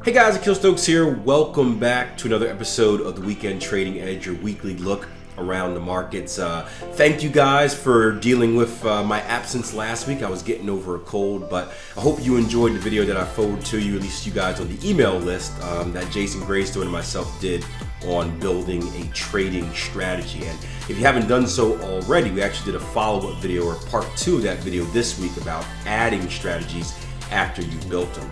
Hey guys, Akil Stokes here. Welcome back to another episode of the Weekend Trading Edge, your weekly look around the markets. Thank you guys for dealing with my absence last week. I was getting over a cold, but I hope you enjoyed the video that I forwarded to you, at least you guys on the email list that Jason Greystone and myself did on building a trading strategy. And if you haven't done so already, we actually did a follow-up video or part 2 of that video this week about adding strategies after you built them.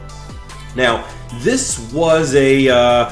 Now, this was a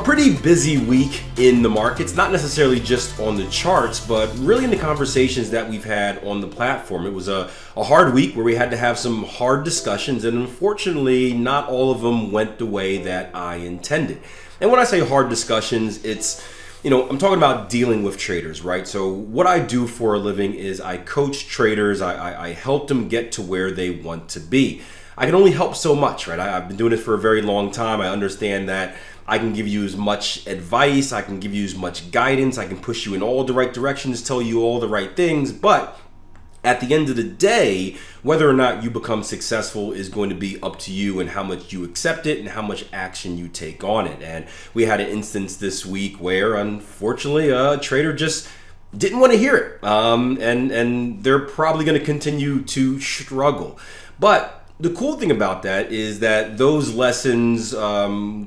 pretty busy week in the markets, not necessarily just on the charts, but really in the conversations that we've had on the platform. It was a hard week where we had to have some hard discussions, and unfortunately, not all of them went the way that I intended. And when I say hard discussions, it's, I'm talking about dealing with traders, right? So what I do for a living is I coach traders. I help them get to where they want to be. I can only help so much, right? I've been doing this for a very long time. I understand that I can give you as much advice, I can give you as much guidance, I can push you in all the right directions, tell you all the right things, but at the end of the day, whether or not you become successful is going to be up to you and how much you accept it and how much action you take on it. And we had an instance this week where, unfortunately, a trader just didn't want to hear it, and they're probably going to continue to struggle. But the cool thing about that is that those lessons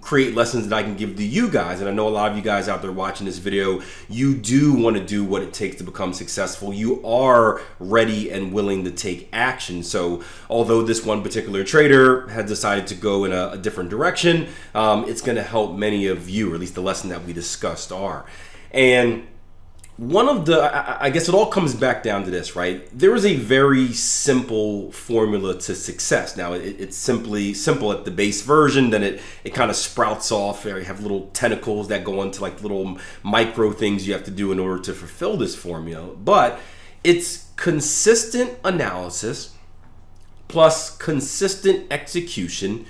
create lessons that I can give to you guys. And I know a lot of you guys out there watching this video, you do want to do what it takes to become successful. You are ready and willing to take action. So although this one particular trader has decided to go in a different direction, it's going to help many of you, or at least the lesson that we discussed are. And one of the, I guess it all comes back down to this, right? There is a very simple formula to success. Now, it's simple at the base version, then it kind of sprouts off. You have little tentacles that go into like little micro things you have to do in order to fulfill this formula. But it's consistent analysis plus consistent execution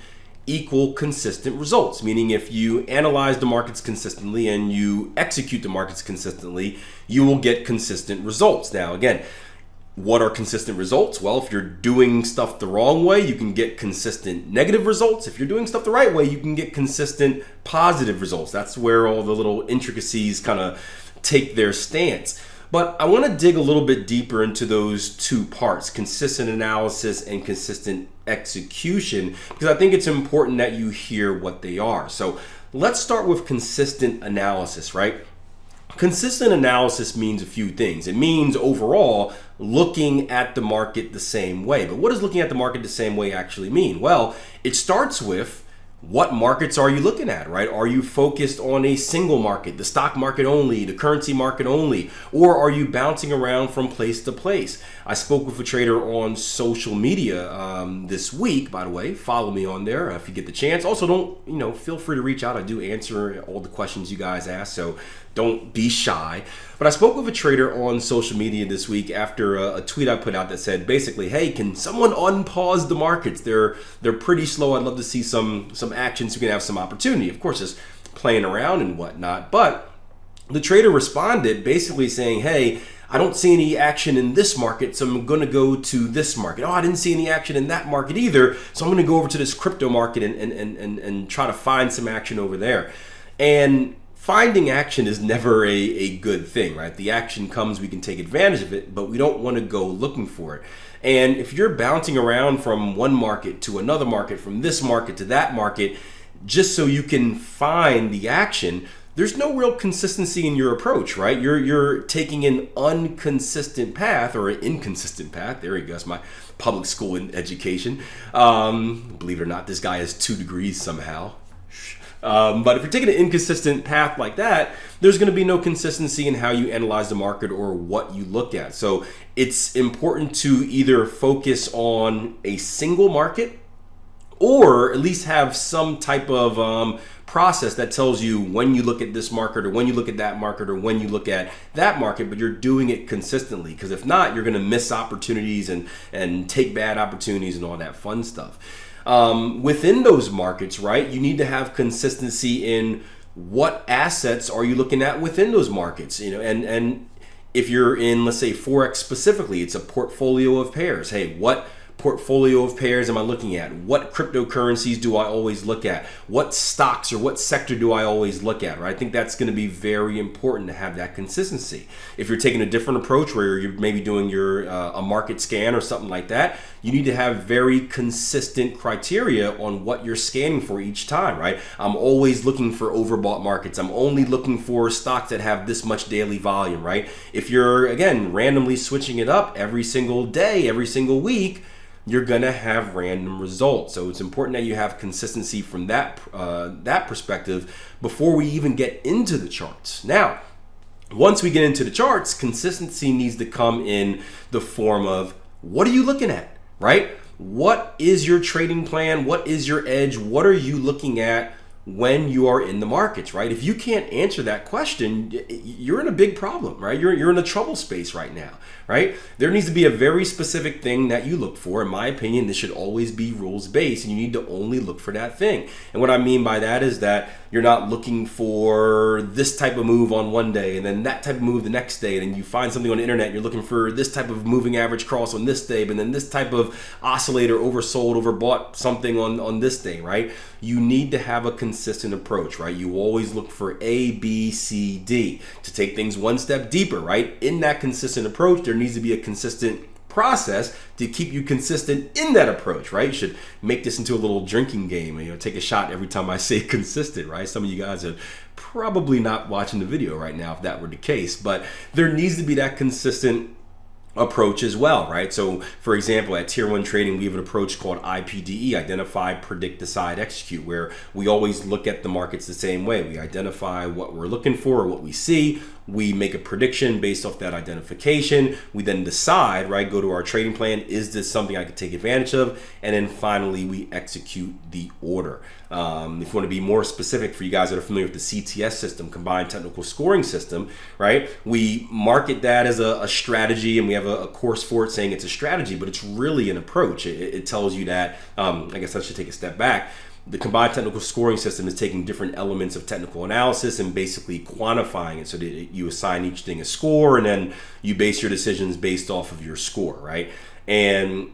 equal consistent results. Meaning if you analyze the markets consistently and you execute the markets consistently, you will get consistent results. Now again, what are consistent results? Well, if you're doing stuff the wrong way, you can get consistent negative results. If you're doing stuff the right way, you can get consistent positive results. That's where all the little intricacies kind of take their stance. But I want to dig a little bit deeper into those two parts, consistent analysis and consistent execution, because I think it's important that you hear what they are. So let's start with consistent analysis, right? Consistent analysis means a few things. It means overall looking at the market the same way. But what does looking at the market the same way actually mean? Well, it starts with what markets are you looking at, right? Are you focused on a single market, the stock market only, the currency market only, or are you bouncing around from place to place? I spoke with a trader on social media this week, by the way. Follow me on there if you get the chance. Also, don't, feel free to reach out. I do answer all the questions you guys ask, so don't be shy. But I spoke with a trader on social media this week after a tweet I put out that said basically, hey, can someone unpause the markets? They're pretty slow. I'd love to see some action so we can have some opportunity. Of course, just playing around and whatnot. But the trader responded basically saying, hey, I don't see any action in this market, so I'm going to go to this market. Oh, I didn't see any action in that market either, so I'm going to go over to this crypto market and try to find some action over there. And finding action is never a good thing, right? The action comes, we can take advantage of it, but we don't want to go looking for it. And if you're bouncing around from one market to another market, from this market to that market, just so you can find the action, there's no real consistency in your approach, right? You're taking an inconsistent path. There you go, that's my public school education. Believe it or not, this guy has 2 degrees somehow. But if you're taking an inconsistent path like that, there's going to be no consistency in how you analyze the market or what you look at. So it's important to either focus on a single market or at least have some type of process that tells you when you look at this market or when you look at that market or when you look at that market, but you're doing it consistently. Because if not, you're going to miss opportunities and take bad opportunities and all that fun stuff. Within those markets, right, you need to have consistency in what assets are you looking at within those markets, and if you're in, let's say, Forex specifically, it's a portfolio of pairs. Hey, what portfolio of pairs am I looking at? What cryptocurrencies do I always look at? What stocks or what sector do I always look at, right? I think that's going to be very important to have that consistency. If you're taking a different approach where you're maybe doing your a market scan or something like that, you need to have very consistent criteria on what you're scanning for each time, right? I'm always looking for overbought markets. I'm only looking for stocks that have this much daily volume, right? If you're, again, randomly switching it up every single day, every single week, you're gonna have random results. So it's important that you have consistency from that perspective before we even get into the charts. Now, once we get into the charts, consistency needs to come in the form of, what are you looking at, right? What is your trading plan? What is your edge? What are you looking at when you are in the markets, right? If you can't answer that question, you're in a big problem, right? You're in a trouble space right now, right? There needs to be a very specific thing that you look for. In my opinion, this should always be rules-based, and you need to only look for that thing. And what I mean by that is that you're not looking for this type of move on one day and then that type of move the next day, and then you find something on the internet, you're looking for this type of moving average cross on this day, but then this type of oscillator oversold, overbought something on this day, right? You need to have a consistent approach, right? You always look for A, B, C, D to take things one step deeper, right? In that consistent approach, there needs to be a consistent process to keep you consistent in that approach, right? You should make this into a little drinking game and, take a shot every time I say consistent, right? Some of you guys are probably not watching the video right now if that were the case, but there needs to be that consistent approach as well, right? So for example, at Tier 1 Trading, we have an approach called IPDE, Identify, Predict, Decide, Execute, where we always look at the markets the same way. We identify what we're looking for or what we see. We make a prediction based off that identification. We then decide, right, go to our trading plan. Is this something I could take advantage of? And then finally, we execute the order. If you want to be more specific, for you guys that are familiar with the CTS system, Combined Technical Scoring System, right, we market that as a strategy, and we have a course for it saying it's a strategy, but it's really an approach. It tells you that, I guess I should take a step back. The Combined Technical Scoring System is taking different elements of technical analysis and basically quantifying it so that you assign each thing a score, and then you base your decisions based off of your score, right? And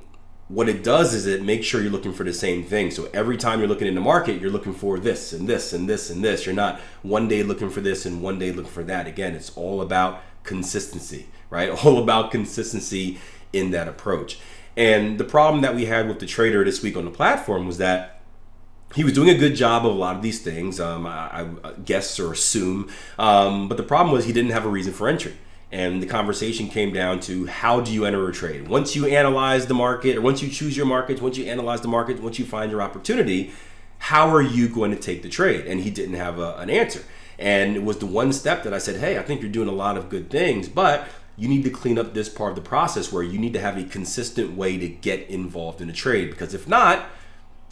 what it does is it makes sure you're looking for the same thing. So every time you're looking in the market, you're looking for this and this and this and this. You're not one day looking for this and one day looking for that. Again, it's all about consistency, right? All about consistency in that approach. And the problem that we had with the trader this week on the platform was that he was doing a good job of a lot of these things, I guess or assume, but the problem was he didn't have a reason for entry. And the conversation came down to, how do you enter a trade? Once you analyze the market, or once you choose your markets, once you analyze the market, once you find your opportunity, how are you going to take the trade? And he didn't have an answer. And it was the one step that I said, hey, I think you're doing a lot of good things, but you need to clean up this part of the process where you need to have a consistent way to get involved in a trade, because if not,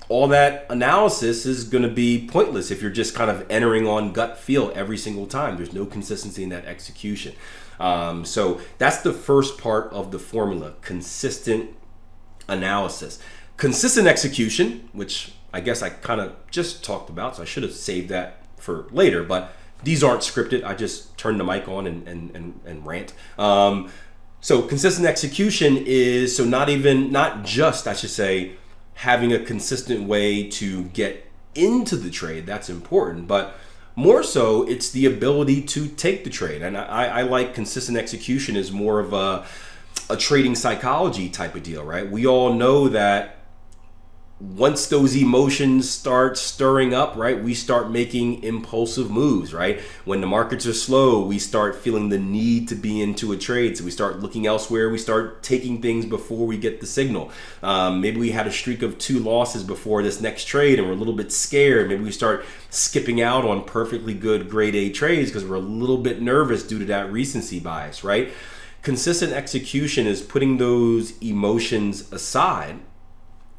all that analysis is going to be pointless if you're just kind of entering on gut feel every single time. There's no consistency in that execution. So that's the first part of the formula, consistent analysis. Consistent execution, which I guess I kind of just talked about, so I should have saved that for later, but these aren't scripted. I just turn the mic on and rant. So consistent execution is, so not just, I should say, having a consistent way to get into the trade. That's important, but more so it's the ability to take the trade. And I like consistent execution as more of a trading psychology type of deal, right? We all know that once those emotions start stirring up, right, we start making impulsive moves, right? When the markets are slow, we start feeling the need to be into a trade. So we start looking elsewhere. We start taking things before we get the signal. Maybe we had a streak of 2 losses before this next trade and we're a little bit scared. Maybe we start skipping out on perfectly good grade A trades because we're a little bit nervous due to that recency bias, right? Consistent execution is putting those emotions aside,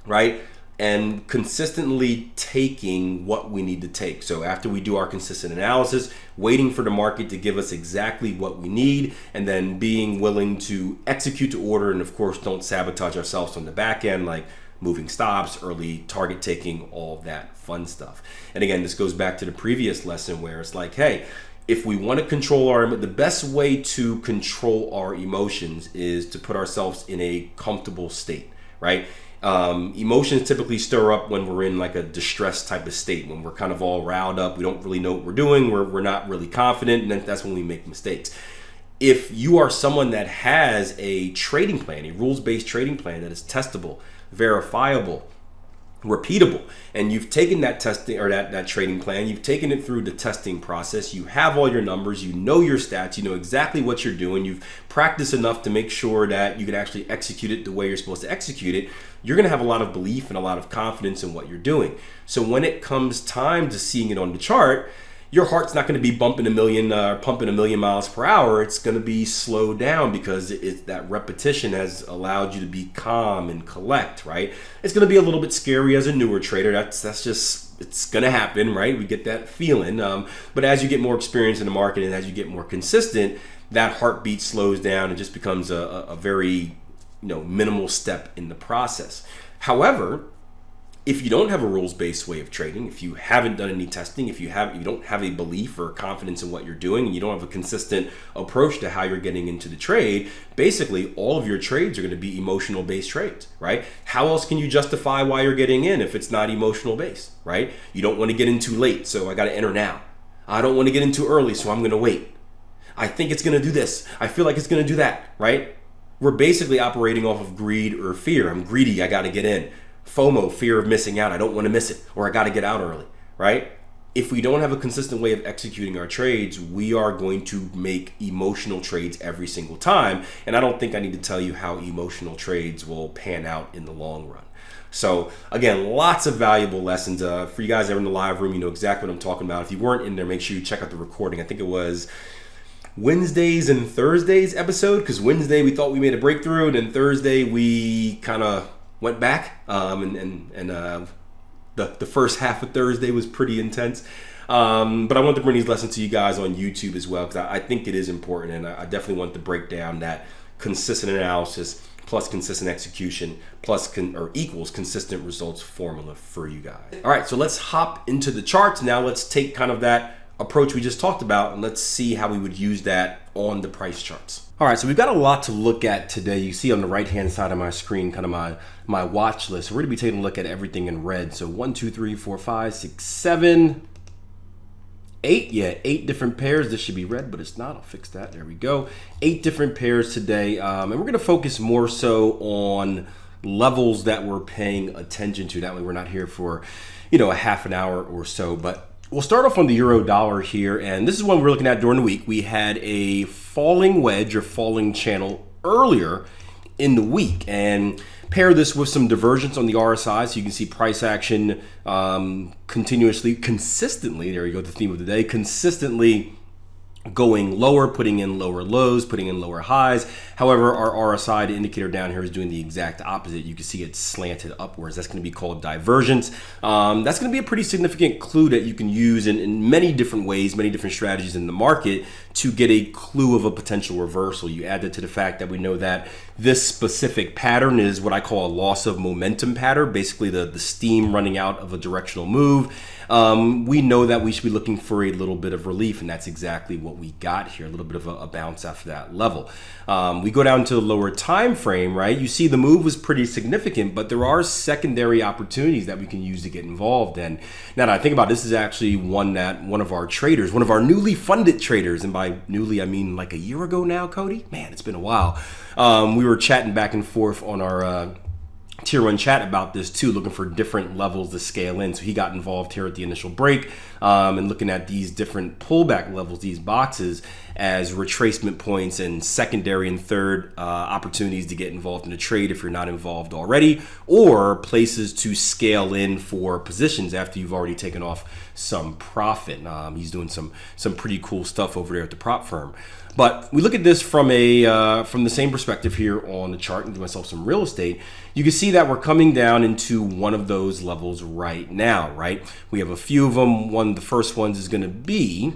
right? And consistently taking what we need to take. So after we do our consistent analysis, waiting for the market to give us exactly what we need, and then being willing to execute the order, and of course don't sabotage ourselves on the back end, like moving stops, early target taking, all that fun stuff. And again, this goes back to the previous lesson where it's like, hey, if we want to control the best way to control our emotions is to put ourselves in a comfortable state, right? Emotions typically stir up when we're in like a distressed type of state, when we're kind of all riled up, we don't really know what we're doing, we're not really confident, and then that's when we make mistakes. If you are someone that has a trading plan, a rules-based trading plan that is testable, verifiable, repeatable, and you've taken that testing or that trading plan, you've taken it through the testing process, you have all your numbers, you know your stats, you know exactly what you're doing, you've practiced enough to make sure that you can actually execute it the way you're supposed to execute it, you're going to have a lot of belief and a lot of confidence in what you're doing. So when it comes time to seeing it on the chart, your heart's not going to be pumping a million miles per hour. It's going to be slowed down because that repetition has allowed you to be calm and collect, right? It's going to be a little bit scary as a newer trader. That's just, it's going to happen, right? We get that feeling. But as you get more experience in the market and as you get more consistent, that heartbeat slows down and just becomes a very minimal step in the process. However, if you don't have a rules-based way of trading, if you haven't done any testing, if you don't have a belief or confidence in what you're doing, and you don't have a consistent approach to how you're getting into the trade, basically all of your trades are going to be emotional-based trades, right? How else can you justify why you're getting in if it's not emotional-based, right? You don't want to get in too late, so I got to enter now. I don't want to get in too early, so I'm going to wait. I think it's going to do this. I feel like it's going to do that, right? We're basically operating off of greed or fear. I'm greedy, I got to get in. FOMO, fear of missing out. I don't want to miss it, or I got to get out early, right? If we don't have a consistent way of executing our trades, we are going to make emotional trades every single time. And I don't think I need to tell you how emotional trades will pan out in the long run. So again, lots of valuable lessons. For you guys that are in the live room, you know exactly what I'm talking about. If you weren't in there, make sure you check out the recording. I think it was Wednesdays and Thursdays episode, because Wednesday we thought we made a breakthrough, and then Thursday we kind of went back, the first half of Thursday was pretty intense. But I wanted to bring these lessons to you guys on YouTube as well, because I think it is important, and I definitely want to break down that consistent analysis plus consistent execution equals consistent results formula for you guys. All right, so let's hop into the charts now. Let's take kind of that approach we just talked about, and let's see how we would use that on the price charts. All right, so we've got a lot to look at today. You see on the right-hand side of my screen kind of my watch list. We're going to be taking a look at everything in red. So 1, 2, 3, 4, 5, 6, 7, 8. Yeah, 8 different pairs. This should be red, but it's not. I'll fix that. There we go. 8 different pairs today, and we're going to focus more so on levels that we're paying attention to. That way we're not here for, a half an hour or so, but we'll start off on the euro dollar here, and this is one we're looking at during the week. We had a falling wedge or falling channel earlier in the week, and pair this with some divergence on the RSI, so you can see price action consistently, there you go, the theme of the day, consistently going lower, putting in lower lows, putting in lower highs. However, our RSI, the indicator down here, is doing the exact opposite. You can see it's slanted upwards. That's going to be called divergence. That's going to be a pretty significant clue that you can use in many different ways, many different strategies in the market to get a clue of a potential reversal. You add that to the fact that we know that this specific pattern is what I call a loss of momentum pattern, basically the steam running out of a directional move. We know that we should be looking for a little bit of relief, and that's exactly what we got here, a little bit of a bounce after that level. We go down to the lower time frame, right? You see the move was pretty significant, but there are secondary opportunities that we can use to get involved. And now that I think about it, this is actually one of our traders, one of our newly funded traders, and by newly I mean like a year ago now, Cody? Man, it's been a while. We were chatting back and forth on our Tier 1 chat about this too, looking for different levels to scale in. So he got involved here at the initial break and looking at these different pullback levels, these boxes, as retracement points and secondary and third opportunities to get involved in a trade if you're not involved already, or places to scale in for positions after you've already taken off some profit. He's doing some pretty cool stuff over there at the prop firm. But we look at this from the same perspective here on the chart and give myself some real estate. You can see that we're coming down into one of those levels right now, right? We have a few of them. One of the first ones is going to be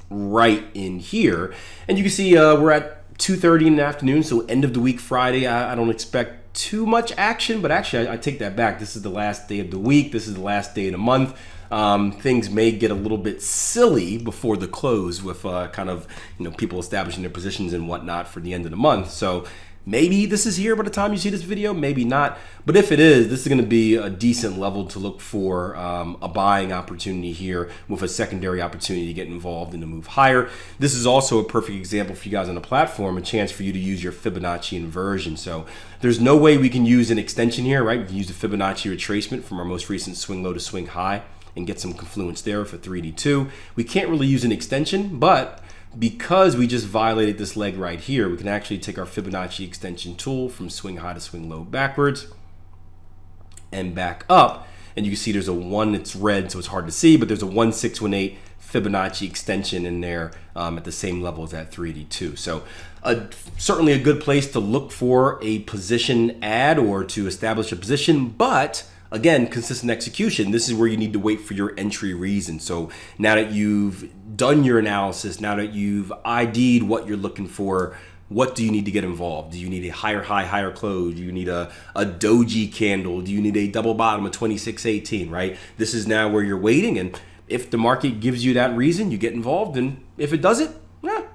right in here. And you can see we're at 2:30 in the afternoon, so end of the week Friday. I don't expect too much action, but actually I take that back. This is the last day of the week. This is the last day of the month. Things may get a little bit silly before the close with kind of people establishing their positions and whatnot for the end of the month. So Maybe this is here by the time you see this video, maybe not. But if it is, this is going to be a decent level to look for a buying opportunity here with a secondary opportunity to get involved and to move higher. This is also a perfect example for you guys on the platform, a chance for you to use your Fibonacci inversion. So there's no way we can use an extension here, right? We can use the Fibonacci retracement from our most recent swing low to swing high and get some confluence there for 3D2. We can't really use an extension, but because we just violated this leg right here, we can actually take our Fibonacci extension tool from swing high to swing low backwards and back up. And you can see there's a 1, it's red, so it's hard to see, but there's a 1618 Fibonacci extension in there at the same level as that 3D2. So certainly a good place to look for a position add or to establish a position, but again, consistent execution. This is where you need to wait for your entry reason. So now that you've done your analysis, now that you've ID'd what you're looking for, what do you need to get involved? Do you need a higher high, higher close? Do you need a doji candle? Do you need a double bottom of 2618, right? This is now where you're waiting, and if the market gives you that reason, you get involved, and if it doesn't,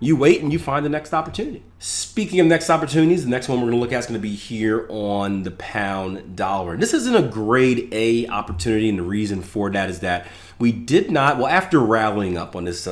you wait and you find the next opportunity. Speaking of next opportunities, the next one we're going to look at is going to be here on the pound dollar. And this isn't a grade A opportunity, and the reason for that is that we did not, well, after rallying up on this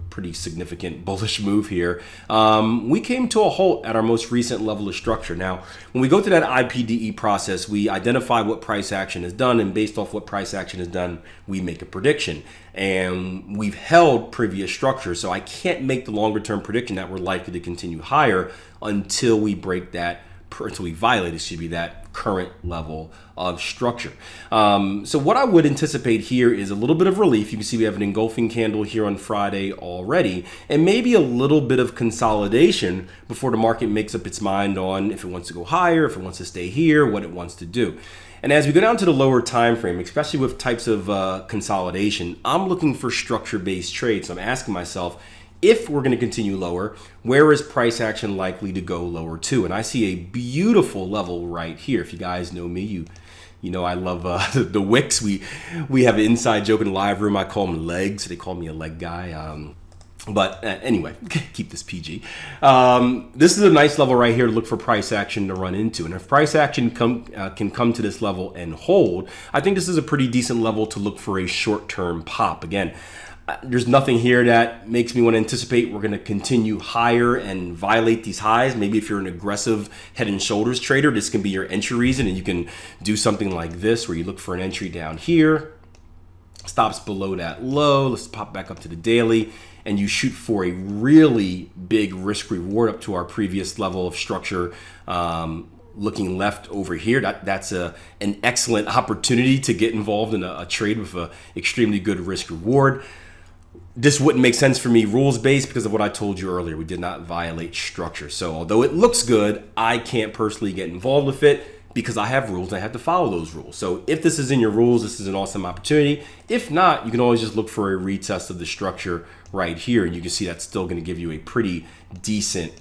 pretty significant bullish move here, we came to a halt at our most recent level of structure. Now, when we go through that IPDE process, we identify what price action is done, and based off what price action is done, we make a prediction. And we've held previous structure, so I can't make the longer term prediction that we're likely to continue higher until we break that, until we violate, that current level of structure. So what I would anticipate here is a little bit of relief. You can see we have an engulfing candle here on Friday already, and maybe a little bit of consolidation before the market makes up its mind on if it wants to go higher, if it wants to stay here, what it wants to do. And as we go down to the lower time frame, especially with types of consolidation, I'm looking for structure-based trades. So I'm asking myself, if we're going to continue lower, where is price action likely to go lower to? And I see a beautiful level right here. If you guys know me, you know I love the wicks. We have an inside joke in the live room. I call them legs. They call me a leg guy. But anyway, keep this PG. This is a nice level right here to look for price action to run into. And if price action can come to this level and hold, I think this is a pretty decent level to look for a short-term pop. Again, there's nothing here that makes me want to anticipate we're going to continue higher and violate these highs. Maybe if you're an aggressive head and shoulders trader, this can be your entry reason, and you can do something like this where you look for an entry down here, stops below that low. Let's pop back up to the daily, and you shoot for a really big risk reward up to our previous level of structure. Looking left over here, that's an excellent opportunity to get involved in a trade with an extremely good risk reward. This wouldn't make sense for me rules-based because of what I told you earlier. We did not violate structure. So although it looks good, I can't personally get involved with it because I have rules and I have to follow those rules. So if this is in your rules, this is an awesome opportunity. If not, you can always just look for a retest of the structure right here, and you can see that's still going to give you a pretty decent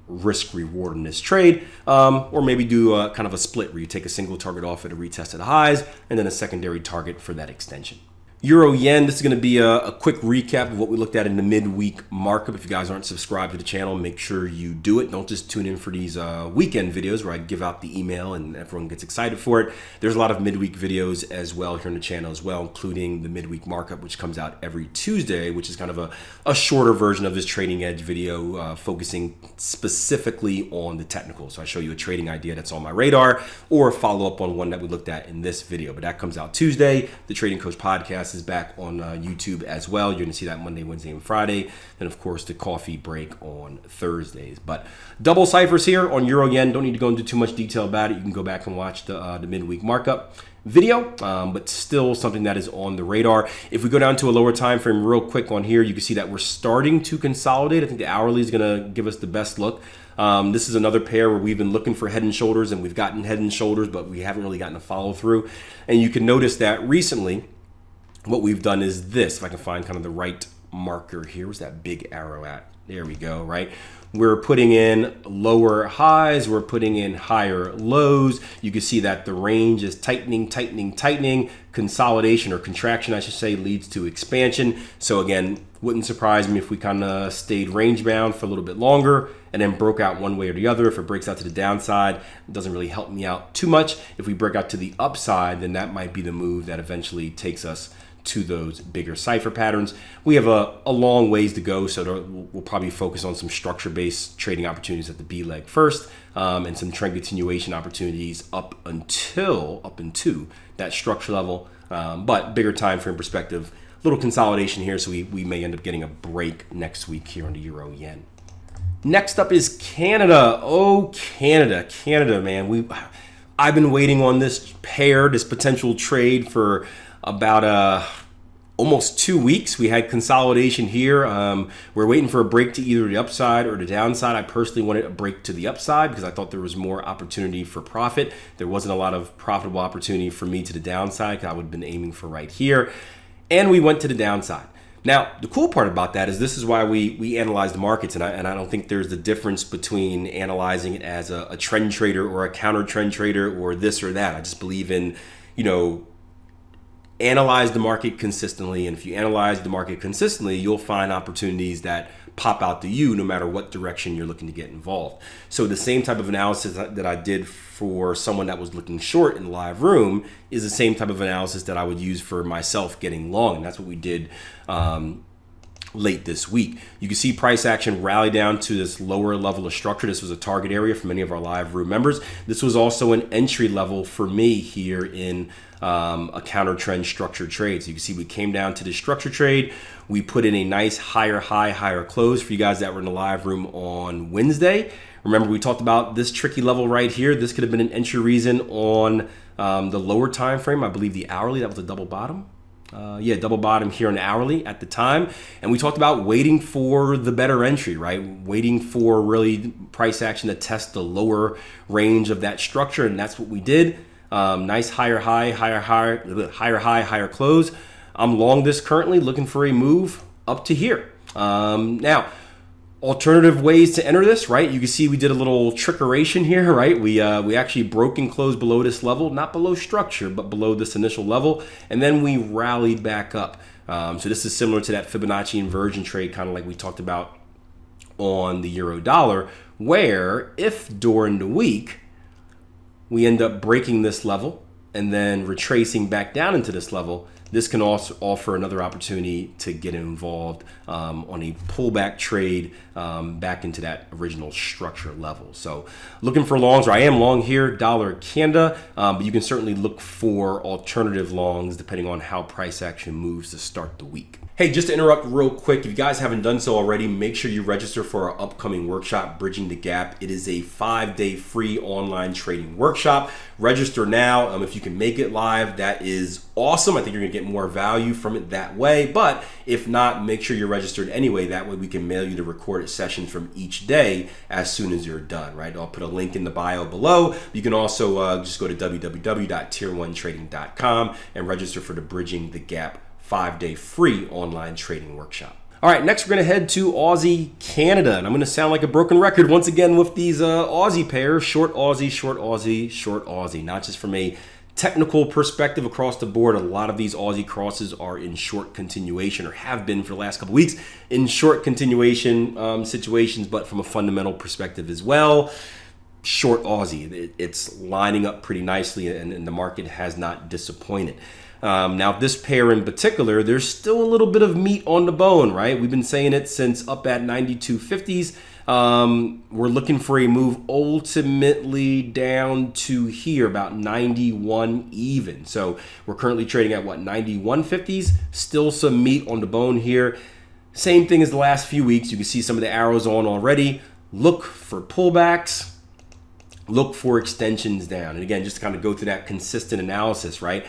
risk reward in this trade, or maybe do kind of a split where you take a single target off at a retest at the highs and then a secondary target for that extension. Euro yen, this is going to be a quick recap of what we looked at in the midweek markup. If you guys aren't subscribed to the channel, make sure you do it. Don't just tune in for these weekend videos where I give out the email and everyone gets excited for it. There's a lot of midweek videos as well here on the channel as well, including the midweek markup, which comes out every Tuesday, which is kind of a shorter version of this trading edge video, focusing specifically on the technical. So I show you a trading idea that's on my radar or follow up on one that we looked at in this video, but that comes out Tuesday. The Trading Coach podcast is back on YouTube as well. You're going to see that Monday, Wednesday, and Friday. And of course, the coffee break on Thursdays. But double ciphers here on Euro Yen. Don't need to go into too much detail about it. You can go back and watch the midweek markup video, but still something that is on the radar. If we go down to a lower time frame real quick on here, you can see that we're starting to consolidate. I think the hourly is going to give us the best look. This is another pair where we've been looking for head and shoulders, and we've gotten head and shoulders, but we haven't really gotten a follow through. And you can notice that recently, what we've done is this. If I can find kind of the right marker here, where's that big arrow at? There we go, right? We're putting in lower highs, we're putting in higher lows. You can see that the range is tightening, tightening, tightening. Consolidation or contraction, I should say, leads to expansion. So again, wouldn't surprise me if we kind of stayed range bound for a little bit longer and then broke out one way or the other. If it breaks out to the downside, it doesn't really help me out too much. If we break out to the upside, then that might be the move that eventually takes us to those bigger cipher patterns. We have a long ways to go, so we'll probably focus on some structure-based trading opportunities at the B leg first, and some trend continuation opportunities up into that structure level. But bigger time frame perspective, little consolidation here, so we may end up getting a break next week here on the Euro Yen. Next up is Canada. Oh, Canada, man. I've been waiting on this pair, this potential trade for about almost 2 weeks. We had consolidation here. We're waiting for a break to either the upside or the downside. I personally wanted a break to the upside because I thought there was more opportunity for profit. There wasn't a lot of profitable opportunity for me to the downside because I would have been aiming for right here. And we went to the downside. Now, the cool part about that is this is why we analyze the markets, and I don't think there's a difference between analyzing it as a trend trader or a counter trend trader or this or that. I just believe in, analyze the market consistently, and if you analyze the market consistently, you'll find opportunities that pop out to you no matter what direction you're looking to get involved. So the same type of analysis that I did for someone that was looking short in the live room is the same type of analysis that I would use for myself getting long, and that's what we did late this week. You can see price action rally down to this lower level of structure. This was a target area for many of our live room members. This was also an entry level for me here in a counter trend structured trade. So you can see we came down to the structure trade. We put in a nice higher high, higher close for you guys that were in the live room on Wednesday. Remember, we talked about this tricky level right here. This could have been an entry reason on the lower time frame. I believe the hourly, that was a double bottom. Double bottom here on the hourly at the time. And we talked about waiting for the better entry, right? Waiting for really price action to test the lower range of that structure. And that's what we did. Nice higher high, higher high, higher close. I'm long this currently, looking for a move up to here. Now, alternative ways to enter this, right? You can see we did a little trickeration here, right? We actually broke and closed below this level, not below structure, but below this initial level, and then we rallied back up. So this is similar to that Fibonacci inversion trade, kind of like we talked about on the euro dollar, where if during the week we end up breaking this level and then retracing back down into this level, this can also offer another opportunity to get involved on a pullback trade back into that original structure level. So looking for longs, or I am long here, dollar Canada, but you can certainly look for alternative longs depending on how price action moves to start the week. Hey, just to interrupt real quick, if you guys haven't done so already, make sure you register for our upcoming workshop, Bridging the Gap. It is a 5-day free online trading workshop. Register now. If you can make it live, that is awesome. I think you're gonna get more value from it that way. But if not, make sure you're registered anyway. That way we can mail you the recorded sessions from each day as soon as you're done, right? I'll put a link in the bio below. You can also just go to www.tier1trading.com and register for the Bridging the Gap 5-day free online trading workshop. All right, next we're going to head to Aussie Canada, and I'm going to sound like a broken record once again with these Aussie pairs, short Aussie, short Aussie, short Aussie. Not just from a technical perspective across the board. A lot of these Aussie crosses are in short continuation, or have been for the last couple weeks in short continuation situations, but from a fundamental perspective as well. Short Aussie, it's lining up pretty nicely, and the market has not disappointed. Now, this pair in particular, there's still a little bit of meat on the bone, right? We've been saying it since up at 92.50s. We're looking for a move ultimately down to here, about 91 even. So we're currently trading at what, 91.50s? Still some meat on the bone here. Same thing as the last few weeks. You can see some of the arrows on already. Look for pullbacks. Look for extensions down. And again, just to kind of go through that consistent analysis, right?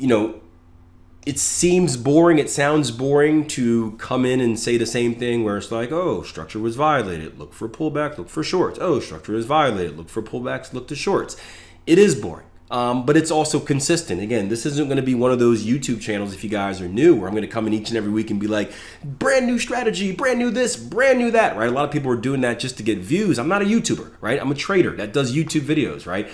It seems boring, it sounds boring to come in and say the same thing where it's like, oh, structure was violated, look for pullback, look for shorts. Oh, structure is violated, look for pullbacks, look to shorts. It is boring. but it's also consistent. Again, this isn't going to be one of those YouTube channels, if you guys are new, where I'm going to come in each and every week and be like, brand new strategy, brand new this, brand new that, right? A lot of people are doing that just to get views. I'm not a YouTuber, right? I'm a trader that does YouTube videos, right?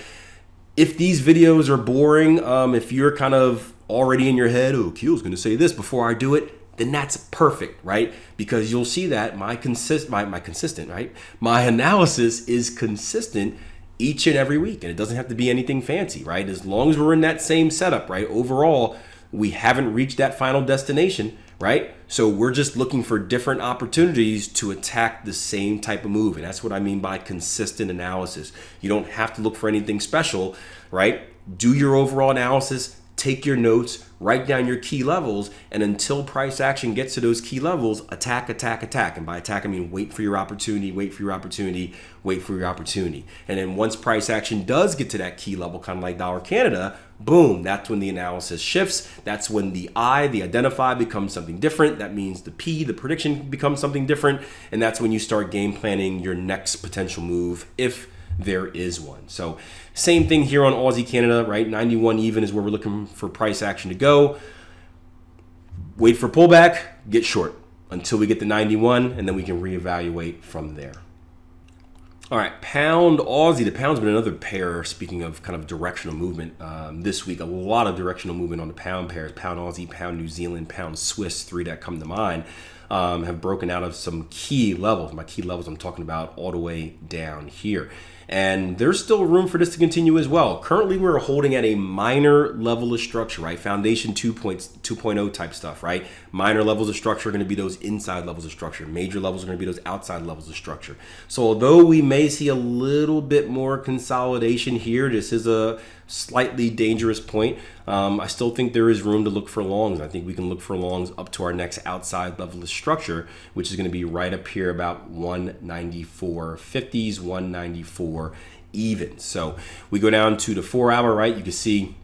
If these videos are boring, if you're kind of already in your head, oh, Keel's going to say this before I do it, then that's perfect, right? Because you'll see that my analysis is consistent each and every week, and it doesn't have to be anything fancy, right? As long as we're in that same setup, right? Overall, we haven't reached that final destination, right? So we're just looking for different opportunities to attack the same type of move, and that's what I mean by consistent analysis. You don't have to look for anything special, right? Do your overall analysis, take your notes, write down your key levels, and until price action gets to those key levels, attack, attack, attack. And by attack, I mean wait for your opportunity, wait for your opportunity, wait for your opportunity. And then once price action does get to that key level, kind of like dollar Canada, boom, that's when the analysis shifts. That's when the identify becomes something different. That means the P, the prediction, becomes something different. And that's when you start game planning your next potential move, if there is one. So same thing here on Aussie Canada, right? 91 even is where we're looking for price action to go. Wait for pullback, get short until we get to 91, and then we can reevaluate from there. All right, pound Aussie. The pound's been another pair, speaking of kind of directional movement this week. A lot of directional movement on the pound pairs. Pound Aussie, pound New Zealand, pound Swiss, three that come to mind, have broken out of some key levels. My key levels I'm talking about all the way down here. And there's still room for this to continue as well. Currently, we're holding at a minor level of structure, right? Foundation 2.0 type stuff, right? Minor levels of structure are going to be those inside levels of structure. Major levels are going to be those outside levels of structure. So although we may see a little bit more consolidation here, this is a slightly dangerous point. I still think there is room to look for longs. I think we can look for longs up to our next outside level of structure, which is going to be right up here about 194.50s, 194 even. So we go down to the 4 hour, right? You can see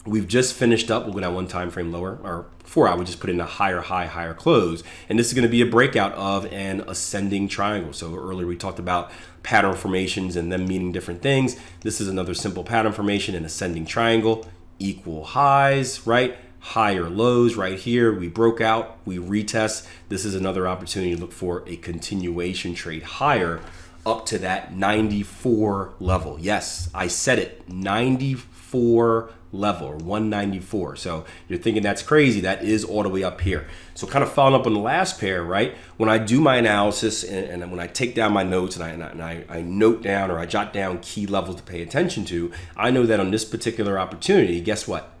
we've just finished up. We'll go down one time frame lower, or 4 hour. We just put in a higher high, higher close. And this is going to be a breakout of an ascending triangle. So earlier we talked about pattern formations and them meaning different things. This is another simple pattern formation, an ascending triangle, equal highs, right? Higher lows right here. We broke out, we retest. This is another opportunity to look for a continuation trade higher up to that 94 level. Yes, I said it, 94 level, or 194. So you're thinking that's crazy. That is all the way up here. So kind of following up on the last pair, right? When I do my analysis and when I take down my notes and I note down or I jot down key levels to pay attention to, I know that on this particular opportunity, guess what?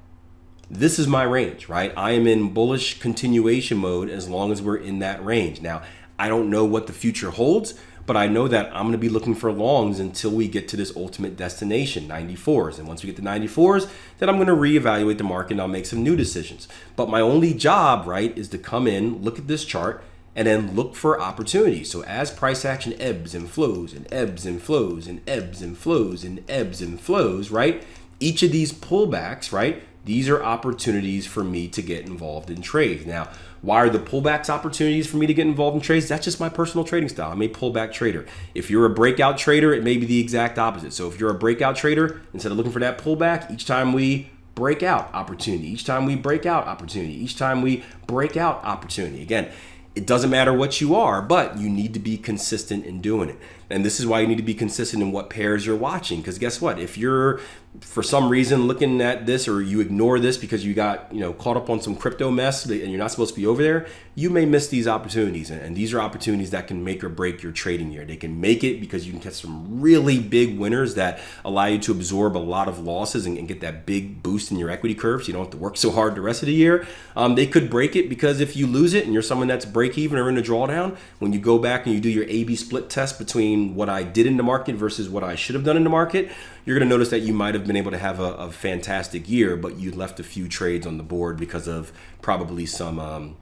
This is my range, right? I am in bullish continuation mode as long as we're in that range. Now, I don't know what the future holds, but I know that I'm going to be looking for longs until we get to this ultimate destination, 94s. And once we get to 94s, then I'm going to reevaluate the market and I'll make some new decisions. But my only job, right, is to come in, look at this chart, and then look for opportunities. So as price action ebbs and flows and ebbs and flows and ebbs and flows and ebbs and flows, right, each of these pullbacks, right, these are opportunities for me to get involved in trades. Now, why are the pullbacks opportunities for me to get involved in trades? That's just my personal trading style. I'm a pullback trader. If you're a breakout trader, it may be the exact opposite. So if you're a breakout trader, instead of looking for that pullback, each time we break out, opportunity. Each time we break out, opportunity. Each time we break out, opportunity. Again, it doesn't matter what you are, but you need to be consistent in doing it. And this is why you need to be consistent in what pairs you're watching. Because guess what? If you're, for some reason, looking at this, or you ignore this because you got caught up on some crypto mess and you're not supposed to be over there, you may miss these opportunities. And these are opportunities that can make or break your trading year. They can make it because you can get some really big winners that allow you to absorb a lot of losses and get that big boost in your equity curve so you don't have to work so hard the rest of the year. They could break it because if you lose it and you're someone that's break even or in a drawdown, when you go back and you do your A/B split test between what I did in the market versus what I should have done in the market, you're going to notice that you might have been able to have a fantastic year, but you left a few trades on the board because of probably some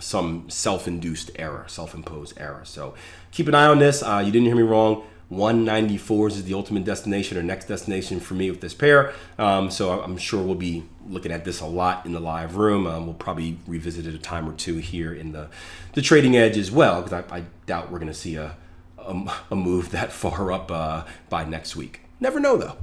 self-induced error, self-imposed error. So keep an eye on this. You didn't hear me wrong. 194s is the ultimate destination or next destination for me with this pair. So I'm sure we'll be looking at this a lot in the live room. We'll probably revisit it a time or two here in the trading edge as well, because I doubt we're going to see a move that far up by next week. Never know though.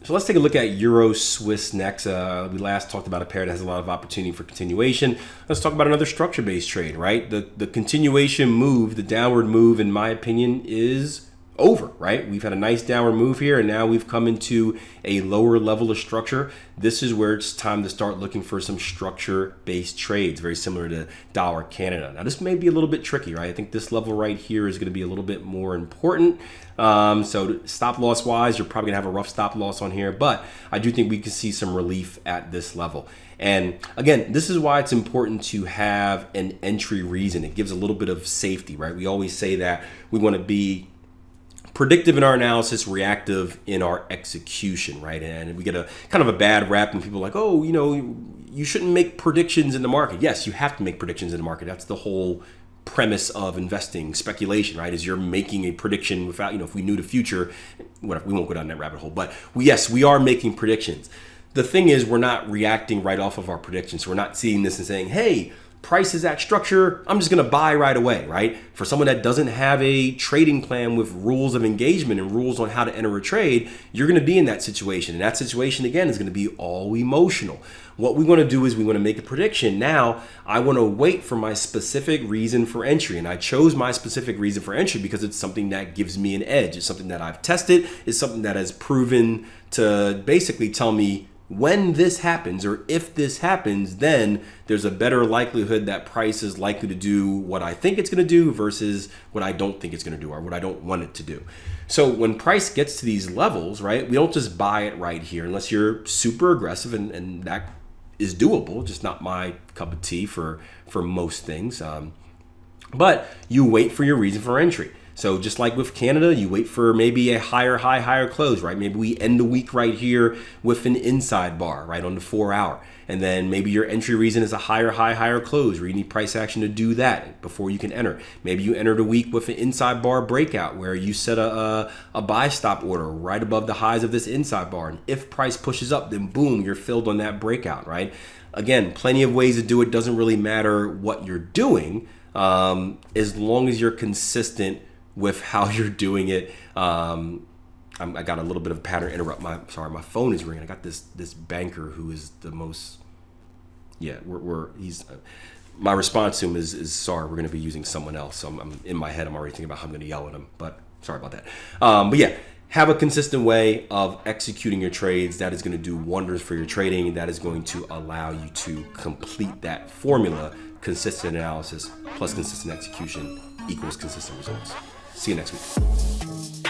So let's take a look at Euro Swiss next. We last talked about a pair that has a lot of opportunity for continuation. Let's talk about another structure-based trade, right? The continuation move, the downward move, in my opinion, is over, right? We've had a nice downward move here, and now we've come into a lower level of structure. This is where it's time to start looking for some structure-based trades, very similar to dollar Canada. Now, this may be a little bit tricky, right? I think this level right here is going to be a little bit more important. So stop loss wise, you're probably gonna have a rough stop loss on here, but I do think we can see some relief at this level. And again, this is why it's important to have an entry reason. It gives a little bit of safety, right? We always say that we want to be predictive in our analysis, reactive in our execution, right? And we get a kind of a bad rap when people are like, oh, you know, you shouldn't make predictions in the market. Yes, you have to make predictions in the market. That's the whole premise of investing, speculation, right? Is you're making a prediction without, you know, if we knew the future, whatever, we won't go down that rabbit hole. But yes, we are making predictions. The thing is, we're not reacting right off of our predictions. So we're not seeing this and saying, hey, price is at structure, I'm just gonna buy right away, right? For someone that doesn't have a trading plan with rules of engagement and rules on how to enter a trade, you're gonna be in that situation. And that situation, again, is gonna be all emotional. What we wanna do is we wanna make a prediction. Now, I wanna wait for my specific reason for entry. And I chose my specific reason for entry because it's something that gives me an edge. It's something that I've tested. It's something that has proven to basically tell me when this happens, or if this happens, then there's a better likelihood that price is likely to do what I think it's going to do versus what I don't think it's going to do, or what I don't want it to do. So when price gets to these levels, right, we don't just buy it right here unless you're super aggressive, and that is doable, just not my cup of tea for most things. But you wait for your reason for entry. So just like with Canada, you wait for maybe a higher high, higher close, right? Maybe we end the week right here with an inside bar, right, on the 4 hour. And then maybe your entry reason is a higher high, higher close, where you need price action to do that before you can enter. Maybe you enter the week with an inside bar breakout where you set a buy stop order right above the highs of this inside bar. And if price pushes up, then boom, you're filled on that breakout, right? Again, plenty of ways to do it. Doesn't really matter what you're doing, as long as you're consistent with how you're doing it. I got a little bit of a pattern interrupt. My phone is ringing. I got this banker who is the most, yeah, he's, my response to him is sorry, we're going to be using someone else. So I'm in my head, I'm already thinking about how I'm going to yell at him, but sorry about that. But yeah, have a consistent way of executing your trades. That is going to do wonders for your trading. That is going to allow you to complete that formula. Consistent analysis plus consistent execution equals consistent results. See you next week.